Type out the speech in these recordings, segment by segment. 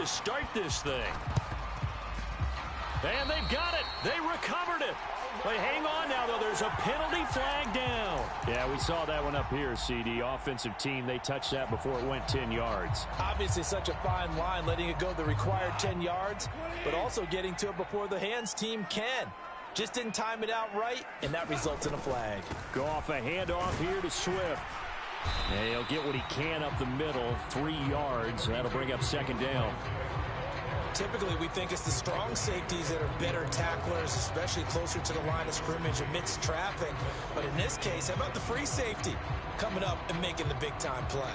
to start this thing. And they've got it. They recovered it. They hang on now, though. There's a penalty flag down. Yeah, we saw that one up here, CD. Offensive team, they touched that before it went 10 yards. Obviously such a fine line, letting it go the required 10 yards, but also getting to it before the hands team can. Just didn't time it out right, and that results in a flag. Go off a handoff here to Swift. And he'll get what he can up the middle, 3 yards. That'll bring up second down. Typically, we think it's the strong safeties that are better tacklers, especially closer to the line of scrimmage amidst traffic. But in this case, how about the free safety coming up and making the big-time play?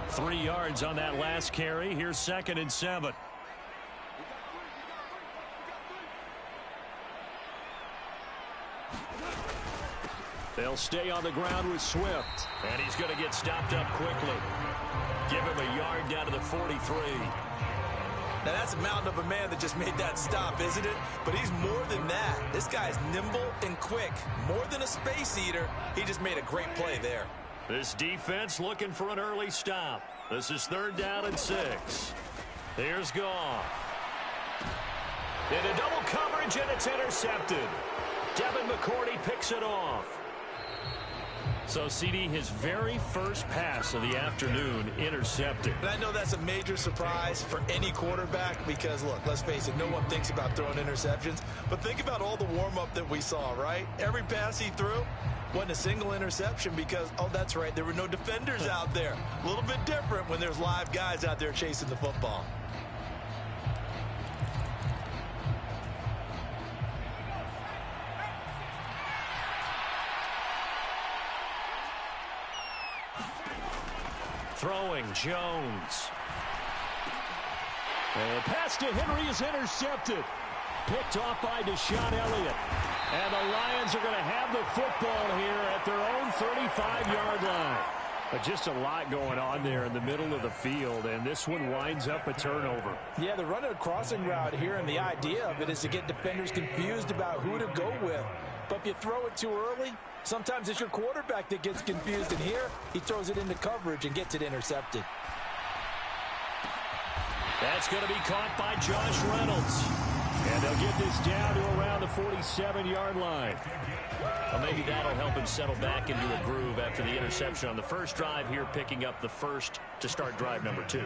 3 yards on that last carry. Here's 2nd and 7. They'll stay on the ground with Swift. And he's going to get stopped up quickly. Give him a yard down to the 43. Now, that's a mountain of a man that just made that stop, isn't it? But he's more than that. This guy's nimble and quick. More than a space eater. He just made a great play there. This defense looking for an early stop. This is 3rd down and 6. Here's Goff. Into double coverage, and it's intercepted. Devin McCourty picks it off. So, CD, his very first pass of the afternoon intercepted. And I know that's a major surprise for any quarterback because, look, let's face it, no one thinks about throwing interceptions. But think about all the warm-up that we saw, right? Every pass he threw wasn't a single interception because, oh, that's right, there were no defenders out there. A little bit different when there's live guys out there chasing the football. Throwing, Jones. And pass to Henry is intercepted. Picked off by Deshaun Elliott. And the Lions are going to have the football here at their own 35-yard line. But just a lot going on there in the middle of the field, and this one winds up a turnover. Yeah, they're running a crossing route here, and the idea of it is to get defenders confused about who to go with. But if you throw it too early, sometimes it's your quarterback that gets confused, and here he throws it into coverage and gets it intercepted. That's going to be caught by Josh Reynolds. And they'll get this down to around the 47-yard line. Well, maybe that'll help him settle back into a groove after the interception on the first drive here, picking up the first to start drive number 2.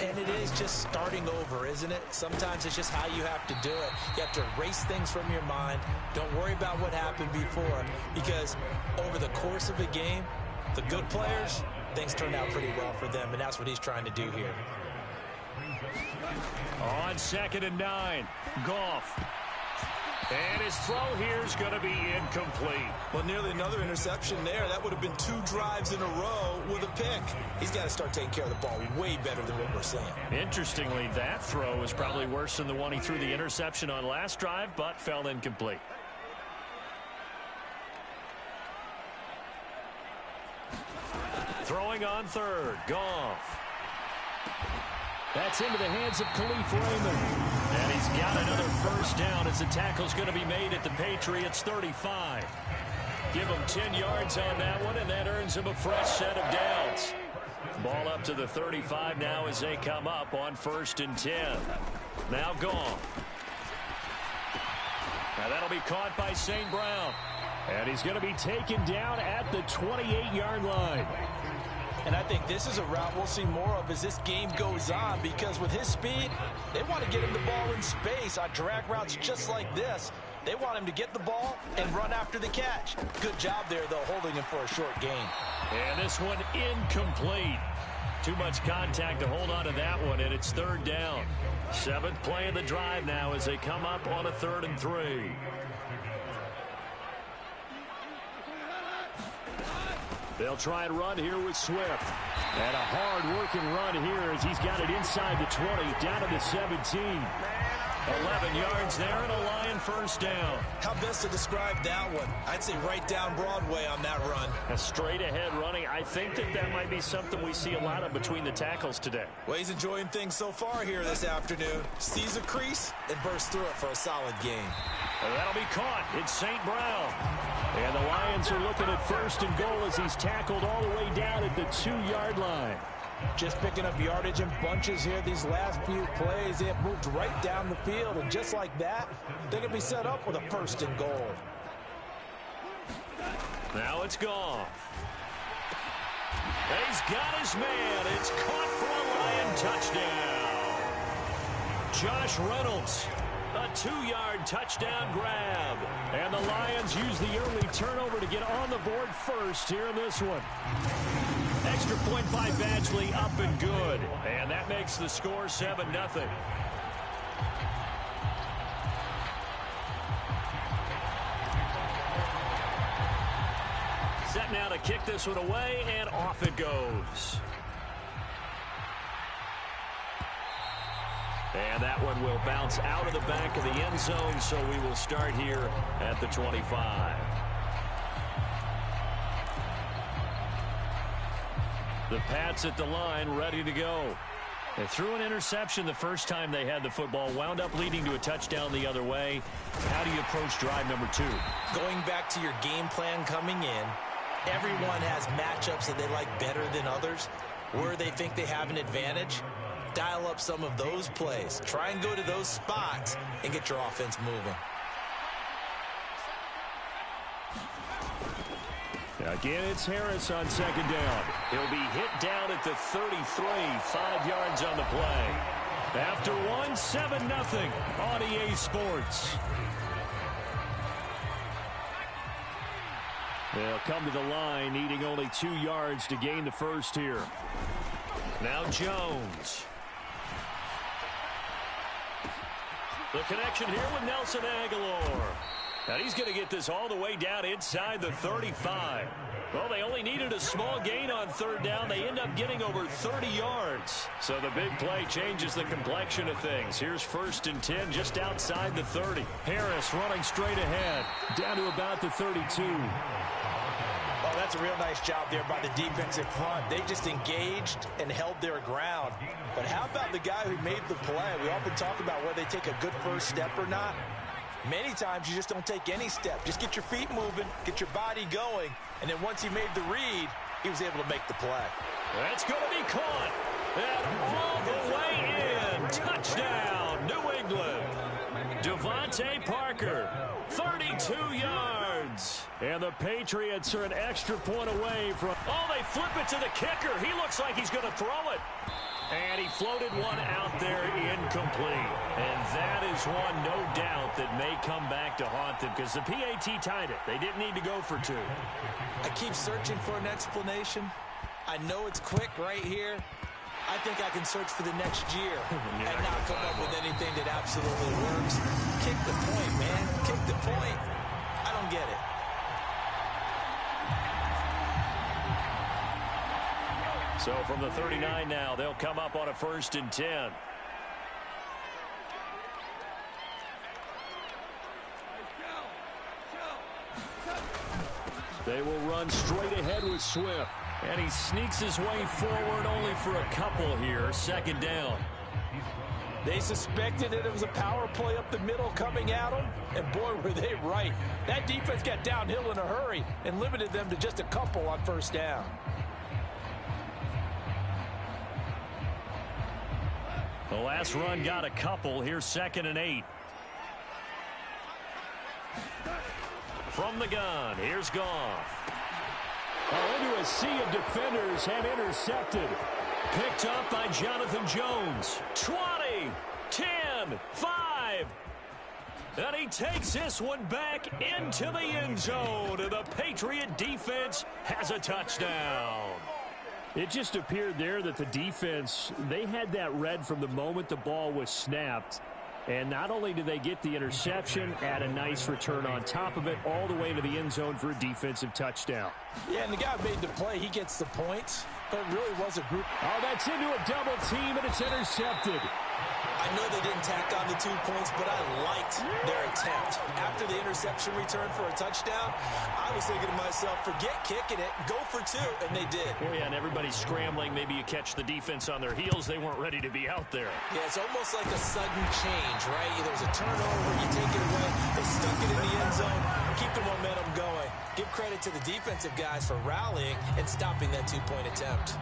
And it is just starting over, isn't it? Sometimes it's just how you have to do it. You have to erase things from your mind. Don't worry about what happened before, because over the course of a game, the good players, things turn out pretty well for them, and that's what he's trying to do here. On 2nd and 9, Goff. And his throw here is going to be incomplete. Well, nearly another interception there. That would have been 2 drives in a row with a pick. He's got to start taking care of the ball way better than what we're seeing. Interestingly, that throw is probably worse than the one he threw the interception on last drive, but fell incomplete. Throwing on 3rd, Goff. That's into the hands of Khalif Raymond. And he's got another first down as the tackle's going to be made at the Patriots 35. Give him 10 yards on that one, and that earns him a fresh set of downs. Ball up to the 35 now as they come up on 1st and 10. Now Goff. Now that'll be caught by St. Brown. And he's going to be taken down at the 28-yard line. And I think this is a route we'll see more of as this game goes on, because with his speed, they want to get him the ball in space on drag routes just like this. They want him to get the ball and run after the catch. Good job there, though, holding him for a short gain. And this one incomplete. Too much contact to hold on to that one, and it's 3rd down. 7th play of the drive now as they come up on a 3rd and 3. They'll try and run here with Swift. And a hard-working run here as he's got it inside the 20, down to the 17. 11 yards there and a Lion first down. How best to describe that one? I'd say right down Broadway on that run. A straight-ahead running. I think that might be something we see a lot of between the tackles today. Well, he's enjoying things so far here this afternoon. Sees a crease and bursts through it for a solid gain. And that'll be caught. It's St. Brown. And the Lions are looking at 1st and goal as he's tackled all the way down at the 2-yard line. Just picking up yardage in bunches here these last few plays. They have moved right down the field, and just like that, they can be set up with a 1st and goal. Now it's gone. He's got his man. It's caught for a Lion touchdown. Josh Reynolds, a 2-yard touchdown grab. And the Lions use the early turnover to get on the board first here in this one. Extra point by Badgley, up and good. And that makes the score 7-0. Set now to kick this one away, and off it goes. And that one will bounce out of the back of the end zone, so we will start here at the 25. The Pats at the line, ready to go. They threw an interception the first time they had the football, wound up leading to a touchdown the other way. How do you approach drive number 2? Going back to your game plan coming in, everyone has matchups that they like better than others, where they think they have an advantage. Dial up some of those plays. Try and go to those spots and get your offense moving. Again, it's Harris on 2nd down. He'll be hit down at the 33, 5 yards on the play. After one, 7-0 on EA Sports. They'll come to the line, needing only 2 yards to gain the first here. Now Jones. The connection here with Nelson Aguilar. And he's going to get this all the way down inside the 35. Well, they only needed a small gain on 3rd down. They end up getting over 30 yards. So the big play changes the complexion of things. Here's 1st and 10 just outside the 30. Harris running straight ahead, down to about the 32. Oh, that's a real nice job there by the defensive front. They just engaged and held their ground. But how about the guy who made the play? We often talk about whether they take a good first step or not. Many times you just don't take any step. Just get your feet moving, get your body going, and then once he made the read, he was able to make the play. That's going to be caught. And all the way in. Touchdown, New England. Devontae Parker, 32 yards. And the Patriots are an extra point away from... Oh, they flip it to the kicker. He looks like he's going to throw it. And he floated one out there incomplete. And that is one, no doubt, that may come back to haunt them because the PAT tied it. They didn't need to go for 2. I keep searching for an explanation. I know it's quick right here. I think I can search for the next year and not come up with anything that absolutely works. Kick the point, man. Kick the point. I don't get it. So from the 39 now, they'll come up on a 1st and 10. They will run straight ahead with Swift. And he sneaks his way forward only for a couple here. 2nd down. They suspected that it was a power play up the middle coming at them, and boy, were they right. That defense got downhill in a hurry and limited them to just a couple on 1st down. The last run got a couple. Here's 2nd and 8. From the gun, here's Goff. Into a sea of defenders and intercepted. Picked up by Jonathan Jones. 20, 10, 5. And he takes this one back into the end zone. And the Patriot defense has a touchdown. It just appeared there that the defense, they had that read from the moment the ball was snapped. And not only did they get the interception, add a nice return on top of it, all the way to the end zone for a defensive touchdown. Yeah, and the guy who made the play, he gets the points. But it really was a group. Oh, that's into a double team, and it's intercepted. I know they didn't tack on the 2 points, but I liked their attempt. After the interception return for a touchdown, I was thinking to myself, forget kicking it, go for 2, and they did. Oh, yeah, and everybody's scrambling. Maybe you catch the defense on their heels. They weren't ready to be out there. Yeah, it's almost like a sudden change, right? There's a turnover, you take it away, they stuck it in the end zone, keep the momentum going. Give credit to the defensive guys for rallying and stopping that 2-point attempt.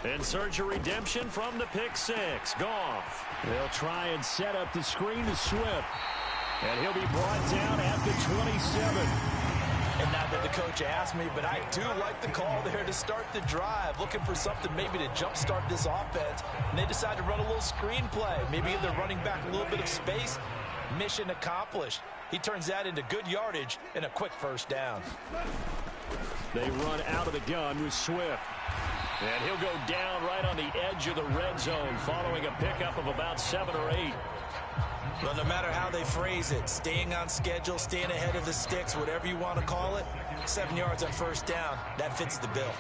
In search of redemption from the pick six. Goff. They'll try and set up the screen to Swift. And he'll be brought down at the 27. And not that the coach asked me, but I do like the call there to start the drive. Looking for something maybe to jumpstart this offense. And they decide to run a little screen play. Maybe give their running back a little bit of space. Mission accomplished. He turns that into good yardage and a quick first down. They run out of the gun with Swift. And he'll go down right on the edge of the red zone following a pickup of about 7 or 8. Well, no matter how they phrase it, staying on schedule, staying ahead of the sticks, whatever you want to call it, 7 yards on first down, that fits the bill.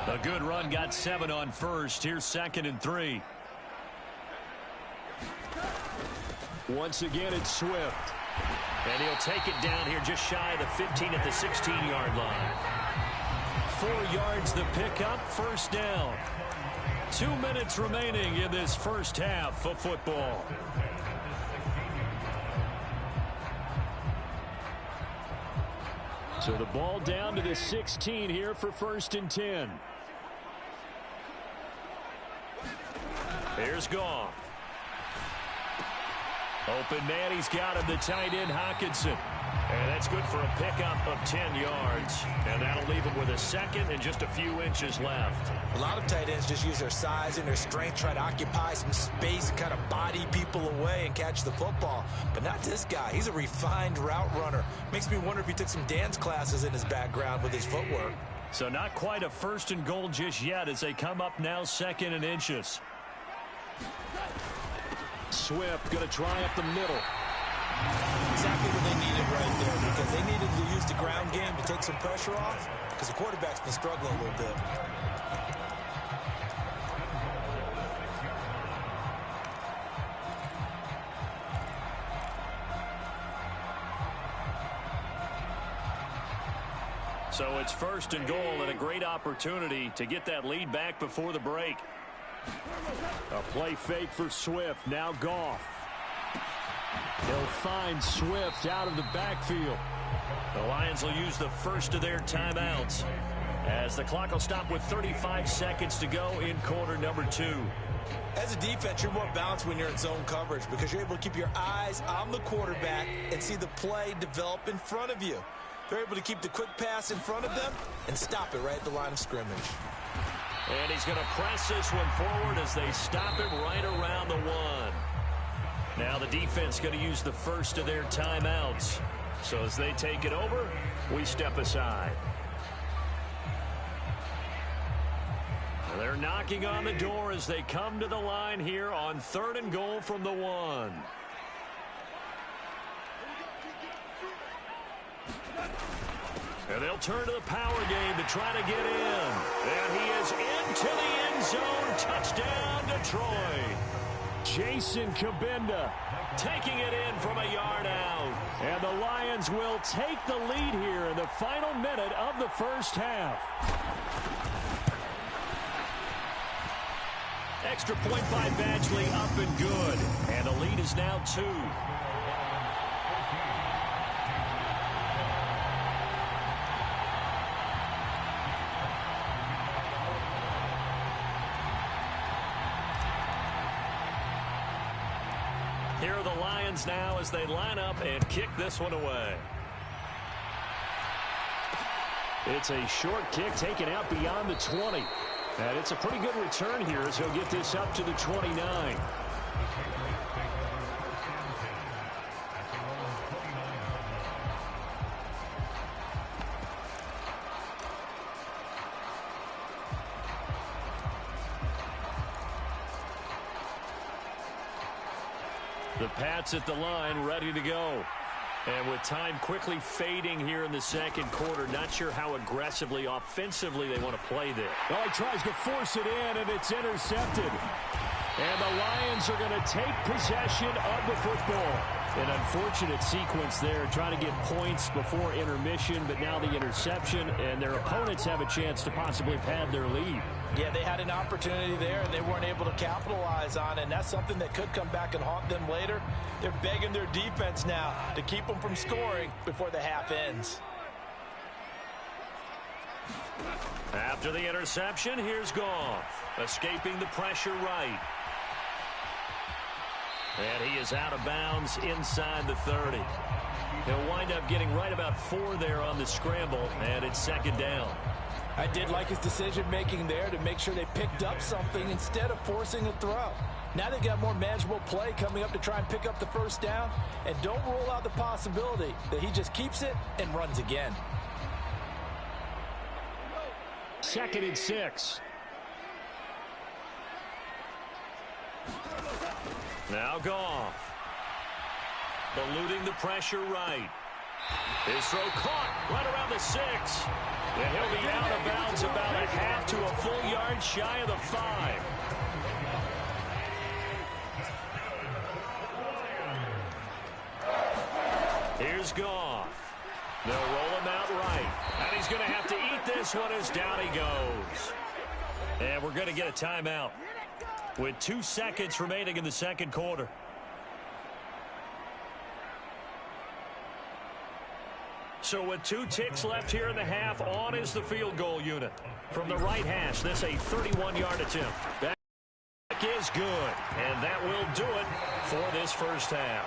A good run got 7 on first. Here's 2nd and 3. Once again, it's Swift. And he'll take it down here just shy of the 15 at the 16-yard line. 4 yards the pickup, first down. 2 minutes remaining in this first half of football. So the ball down to the 16 here for 1st and 10. Here's Goff. Open man, he's got him, the tight end Hockenson. And that's good for a pickup of 10 yards. And that'll leave him with a second and just a few inches left. A lot of tight ends just use their size and their strength, try to occupy some space, kind of body people away and catch the football. But not this guy. He's a refined route runner. Makes me wonder if he took some dance classes in his background with his footwork. So not quite a 1st and goal just yet as they come up now 2nd and inches. Swift going to try up the middle. Exactly what they needed right there, because they needed to use the ground game to take some pressure off, because the quarterback's been struggling a little bit. So it's 1st and goal and a great opportunity to get that lead back before the break. A play fake for Swift. Now Goff. They'll find Swift out of the backfield. The Lions will use the first of their timeouts as the clock will stop with 35 seconds to go in quarter number 2. As a defense, you're more balanced when you're in zone coverage because you're able to keep your eyes on the quarterback and see the play develop in front of you. They're able to keep the quick pass in front of them and stop it right at the line of scrimmage. And he's going to press this one forward as they stop him right around the 1. Now the defense going to use the first of their timeouts. So as they take it over, we step aside. They're knocking on the door as they come to the line here on 3rd and goal from the 1. And they'll turn to the power game to try to get in. And he is into the end zone. Touchdown, Detroit. Jason Kabinda taking it in from a yard out. And the Lions will take the lead here in the final minute of the first half. Extra point by Badgley up and good. And the lead is now 2. Here are the Lions now as they line up and kick this one away. It's a short kick taken out beyond the 20. And it's a pretty good return here as he'll get this up to the 29. The Pats at the line, ready to go. And with time quickly fading here in the second quarter, not sure how aggressively, offensively they want to play this. Well, he tries to force it in, and it's intercepted. And the Lions are going to take possession of the football. An unfortunate sequence there, trying to get points before intermission, but now the interception, and their opponents have a chance to possibly pad their lead. Yeah, they had an opportunity there, and they weren't able to capitalize on it, and that's something that could come back and haunt them later. They're begging their defense now to keep them from scoring before the half ends. After the interception, here's Goff, escaping the pressure right. And he is out of bounds inside the 30. He'll wind up getting right about 4 there on the scramble, and it's second down. I did like his decision-making there to make sure they picked up something instead of forcing a throw. Now they've got more manageable play coming up to try and pick up the first down, and don't rule out the possibility that he just keeps it and runs again. 2nd and 6. Now Goff. Eluding the pressure right. His throw caught right around the 6. And he'll be out of bounds about a half to a full yard shy of the 5. Here's Goff. They'll roll him out right. And he's going to have to eat this one as down he goes. And we're going to get a timeout with 2 seconds remaining in the second quarter. So with 2 ticks left here in the half, on is the field goal unit. From the right hash, this a 31-yard attempt. That is good, and that will do it for this first half.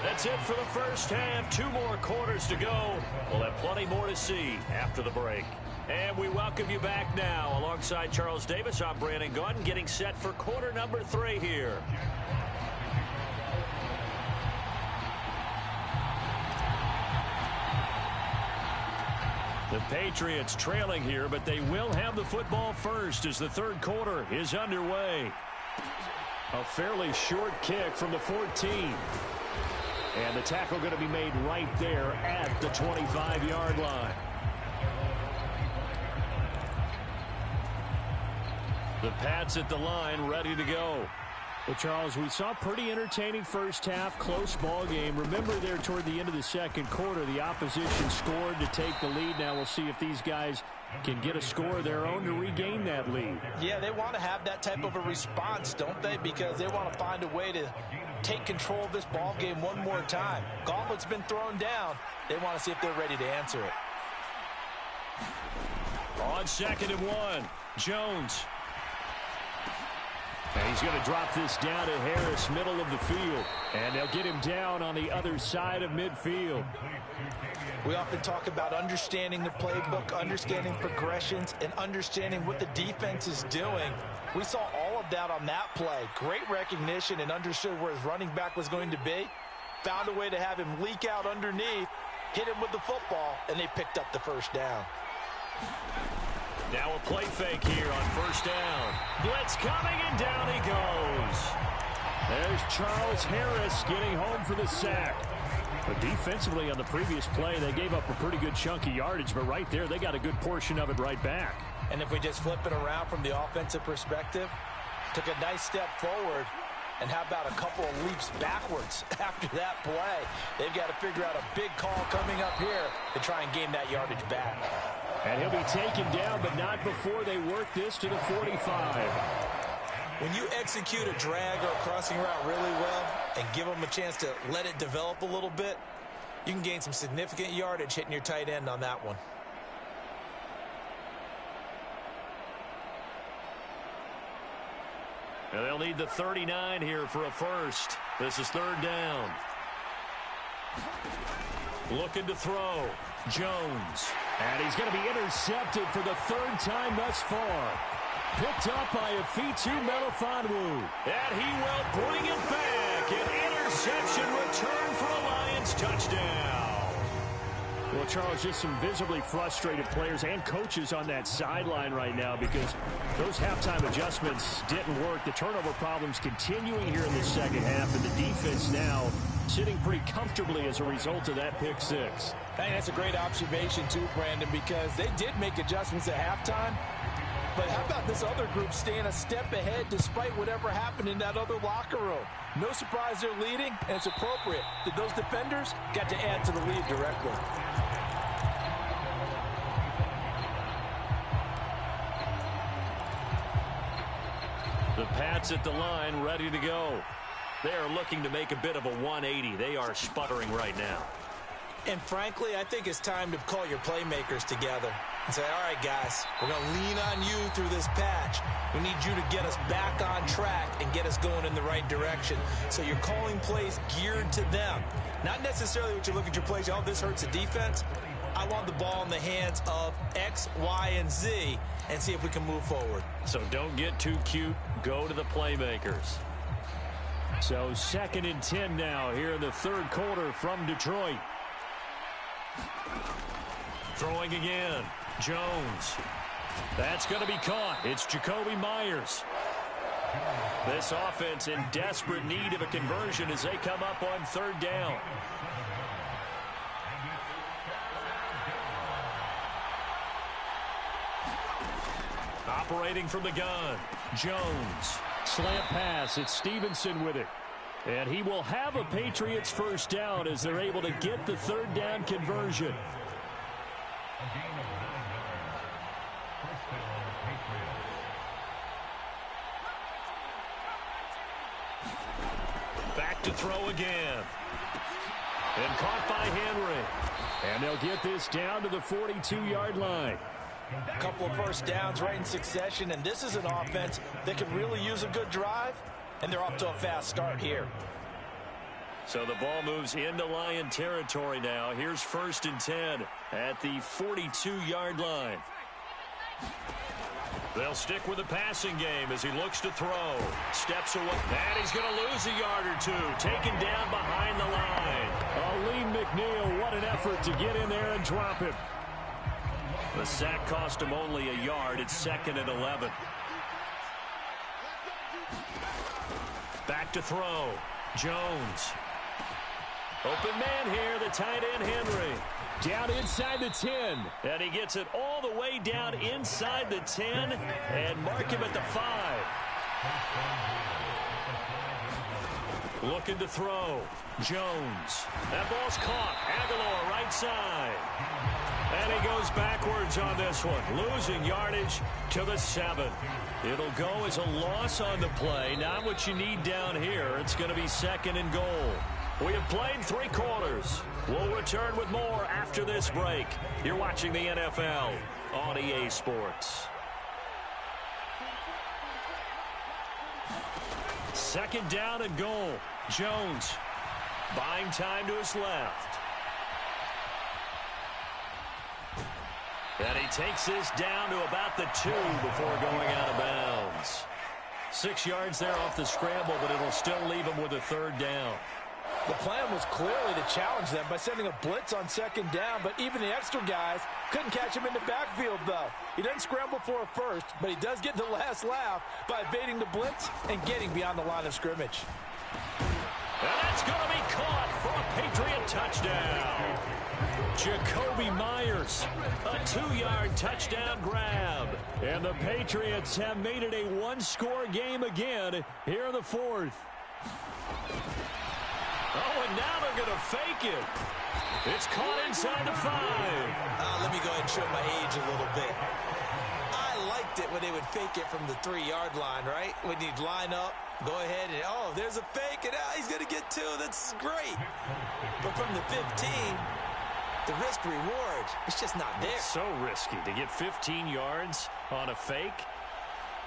That's it for the first half. 2 more quarters to go. We'll have plenty more to see after the break. And we welcome you back now. Alongside Charles Davis, I'm Brandon Gaudin, getting set for quarter number 3 here. The Patriots trailing here, but they will have the football first as the third quarter is underway. A fairly short kick from the 14. And the tackle going to be made right there at the 25-yard line. The Pats at the line, ready to go. Well, Charles, we saw a pretty entertaining first half, close ball game. Remember there toward the end of the second quarter, the opposition scored to take the lead. Now we'll see if these guys can get a score of their own to regain that lead. Yeah, they want to have that type of a response, don't they? Because they want to find a way to take control of this ball game one more time. Gauntlet's been thrown down. They want to see if they're ready to answer it. On 2nd and 1, Jones. And he's going to drop this down to Harris, middle of the field. And they'll get him down on the other side of midfield. We often talk about understanding the playbook, understanding progressions, and understanding what the defense is doing. We saw all of that on that play. Great recognition and understood where his running back was going to be. Found a way to have him leak out underneath, hit him with the football, and they picked up the first down. Now a play fake here on first down. Blitz coming, and down he goes. There's Charles Harris getting home for the sack. But defensively on the previous play, they gave up a pretty good chunk of yardage, but right there, they got a good portion of it right back. And if we just flip it around from the offensive perspective, took a nice step forward, and how about a couple of leaps backwards after that play? They've got to figure out a big call coming up here to try and gain that yardage back. And he'll be taken down, but not before they work this to the 45. When you execute a drag or a crossing route really well and give them a chance to let it develop a little bit, you can gain some significant yardage hitting your tight end on that one. And they'll need the 39 here for a first. This is third down. Looking to throw. Jones. And he's going to be intercepted for the 3rd time thus far. Picked up by Afitu Melifonwu. And he will bring it back. An interception return for a Lions touchdown. Well, Charles, just some visibly frustrated players and coaches on that sideline right now because those halftime adjustments didn't work. The turnover problems continuing here in the second half, and the defense now sitting pretty comfortably as a result of that pick six. I think that's a great observation too, Brandon, because they did make adjustments at halftime. But how about this other group staying a step ahead despite whatever happened in that other locker room? No surprise they're leading, and it's appropriate that those defenders got to add to the lead directly. The Pats at the line, ready to go. They are looking to make a bit of a 180. They are sputtering right now. And frankly, I think it's time to call your playmakers together and say, all right, guys, we're going to lean on you through this patch. We need you to get us back on track and get us going in the right direction. So you're calling plays geared to them. Not necessarily what you look at your plays, oh, this hurts the defense. I want the ball in the hands of X, Y, and Z and see if we can move forward. So don't get too cute. Go to the playmakers. So 2nd and 10 now here in the third quarter from Detroit. Throwing again. Jones. That's going to be caught. It's Jacoby Myers. This offense in desperate need of a conversion as they come up on 3rd down. Operating from the gun. Jones. Slant pass. It's Stevenson with it. And he will have a Patriots first down as they're able to get the 3rd down conversion. Back to throw again. And caught by Henry. And they'll get this down to the 42-yard line. A couple of first downs right in succession, and this is an offense that can really use a good drive, and they're off to a fast start here. So the ball moves into Lion territory now. Here's 1st and 10 at the 42-yard line. They'll stick with the passing game as he looks to throw. Steps away. And he's going to lose a yard or two. Taken down behind the line. Aleem McNeil, what an effort to get in there and drop him. The sack cost him only a yard. It's 2nd and 11. Back to throw. Jones. Open man here, the tight end Henry. Down inside the 10. And he gets it all the way down inside the 10 and mark him at the 5. Looking to throw. Jones. That ball's caught. Aguilar right side. And he goes backwards on this one. Losing yardage to the 7. It'll go as a loss on the play. Not what you need down here. It's going to be 2nd and goal. We have played 3 quarters. We'll return with more after this break. You're watching the NFL on EA Sports. 2nd down and goal. Jones buying time to his left. And he takes this down to about the 2 before going out of bounds. 6 yards there off the scramble, but it'll still leave him with a 3rd down. The plan was clearly to challenge them by sending a blitz on 2nd down, but even the extra guys couldn't catch him in the backfield, though. He doesn't scramble for a first, but he does get the last laugh by evading the blitz and getting beyond the line of scrimmage. And that's going to be caught for a Patriot touchdown. Jacoby Myers, a 2-yard touchdown grab. And the Patriots have made it a 1-score game again here in the 4th. Oh, and now they're going to fake it. It's caught inside the 5. Let me go ahead and show my age a little bit. I liked it when they would fake it from the 3-yard line, right? When you'd line up, go ahead and, oh, there's a fake, and he's going to get 2. That's great. But from the 15, the risk-reward, it's just not there. It's so risky to get 15 yards on a fake.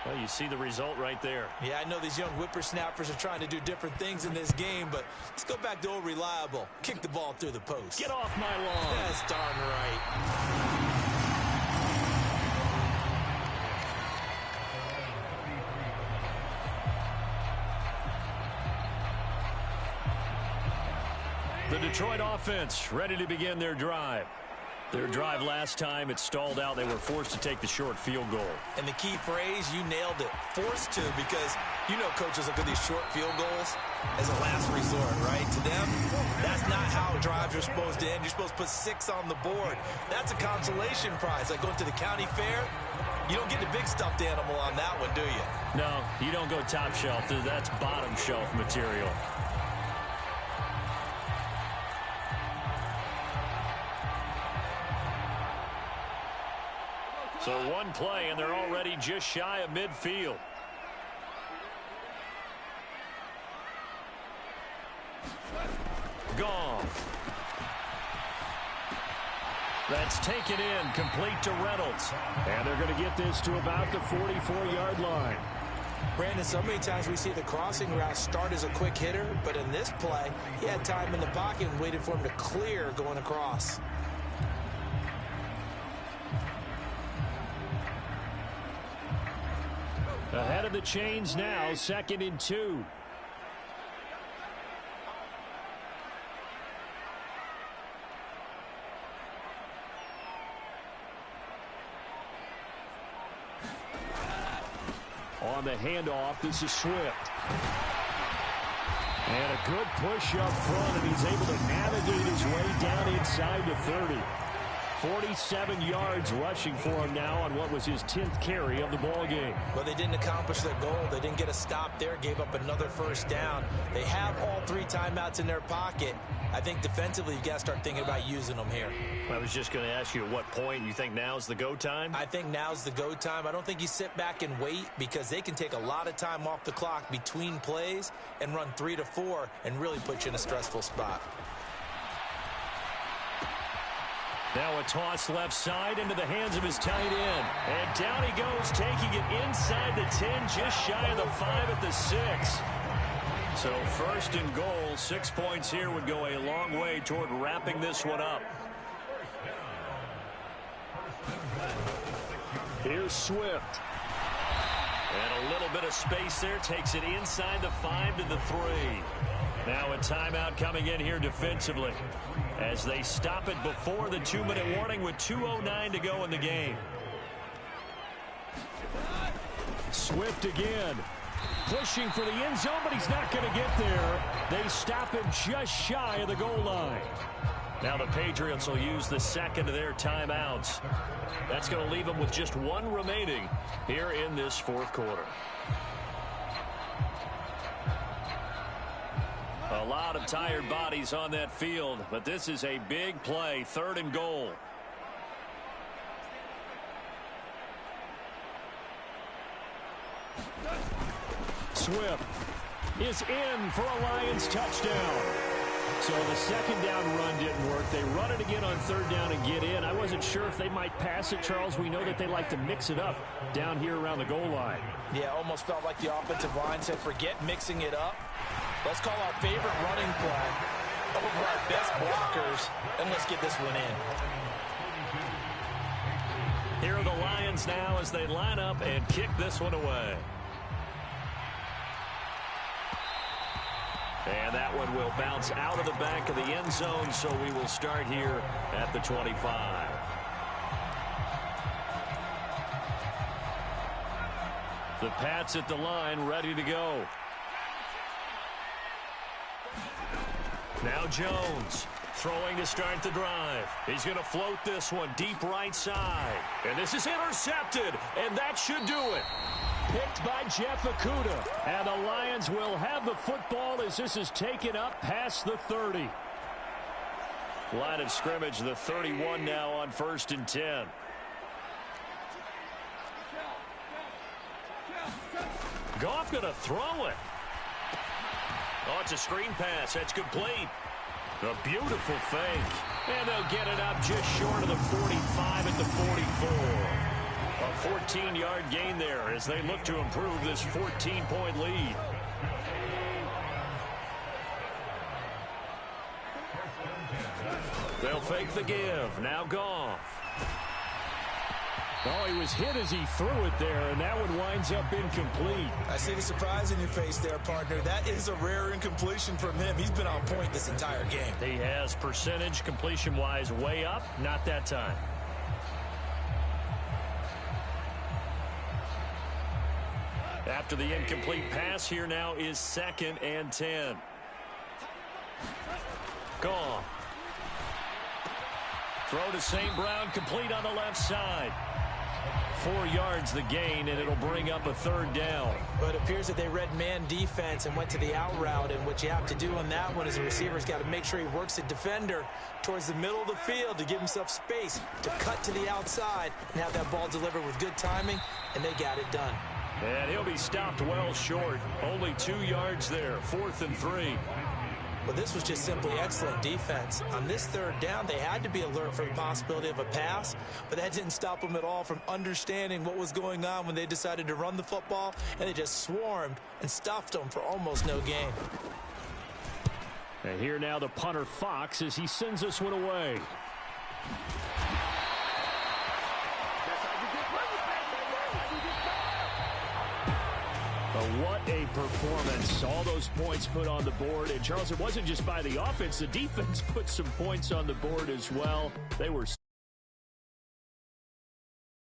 Well, you see the result right there. Yeah, I know these young whippersnappers are trying to do different things in this game, but let's go back to old reliable. Kick the ball through the post. Get off my lawn. That's darn right. The Detroit offense ready to begin their drive. Their drive last time, it stalled out. They were forced to take the short field goal. And the key phrase, you nailed it. Forced to, because you know coaches look at these short field goals as a last resort, right? To them, that's not how drives are supposed to end. You're supposed to put 6 on the board. That's a consolation prize. Like going to the county fair, you don't get the big stuffed animal on that one, do you? No, you don't go top shelf. That's bottom shelf material. So one play, and they're already just shy of midfield. Goff. That's taken in, complete to Reynolds. And they're going to get this to about the 44-yard line. Brandon, so many times we see the crossing route start as a quick hitter, but in this play, he had time in the pocket and waited for him to clear going across. Ahead of the chains now, 2nd and 2. On the handoff, this is Swift. And a good push up front, and he's able to navigate his way down inside the 30. 47 yards rushing for him now on what was his 10th carry of the ball game. Well, they didn't accomplish their goal. They didn't get a stop there, gave up another first down. They have all 3 timeouts in their pocket. I think defensively you've got to start thinking about using them here. I was just going to ask you at what point you think now's the go time? I think now's the go time. I don't think you sit back and wait because they can take a lot of time off the clock between plays and run 3 to 4 and really put you in a stressful spot. Now a toss left side into the hands of his tight end. And down he goes, taking it inside the 10, just shy of the 5 at the 6. So 1st and goal, 6 points here would go a long way toward wrapping this one up. Here's Swift. And a little bit of space there, takes it inside the 5 to the 3. Now a timeout coming in here defensively as they stop it before the 2-minute warning with 2:09 to go in the game. Swift again. Pushing for the end zone, but he's not going to get there. They stop him just shy of the goal line. Now the Patriots will use the 2nd of their timeouts. That's going to leave them with just 1 remaining here in this 4th quarter. A lot of tired bodies on that field, but this is a big play, 3rd and goal. Swift is in for a Lions touchdown. So the 2nd down run didn't work. They run it again on 3rd down and get in. I wasn't sure if they might pass it, Charles. We know that they like to mix it up down here around the goal line. Yeah, almost felt like the offensive line said, forget mixing it up. Let's call our favorite running play over our best blockers, and let's get this one in. Here are the Lions now as they line up and kick this one away. And that one will bounce out of the back of the end zone, so we will start here at the 25. The Pats at the line, ready to go. Now Jones throwing to start the drive. He's going to float this one deep right side. And this is intercepted, and that should do it. Picked by Jeff Okudah. And the Lions will have the football as this is taken up past the 30. Line of scrimmage, the 31 now on 1st and 10. Goff going to throw it. Oh, it's a screen pass. That's complete. A beautiful fake. And they'll get it up just short of the 45 at the 44. A 14-yard gain there as they look to improve this 14-point lead. They'll fake the give. Now Goff. Oh, he was hit as he threw it there, and that one winds up incomplete. I see the surprise in your face there, partner. That is a rare incompletion from him. He's been on point this entire game. He has percentage completion-wise way up. Not that time. After the incomplete pass, here now is 2nd and 10. Goff. Throw to St. Brown, complete on the left side. 4 yards the gain, and it'll bring up a 3rd down. But it appears that they read man defense and went to the out route, and what you have to do on that one is the receiver's got to make sure he works the defender towards the middle of the field to give himself space to cut to the outside and have that ball delivered with good timing, and they got it done. And he'll be stopped well short. Only 2 yards there, 4th and 3. Well, this was just simply excellent defense. On this third down, they had to be alert for the possibility of a pass, but that didn't stop them at all from understanding what was going on when they decided to run the football, and they just swarmed and stuffed them for almost no gain. And here now the punter Fox as he sends this one away. What a performance. All those points put on the board. And, Charles, it wasn't just by the offense. The defense put some points on the board as well. They were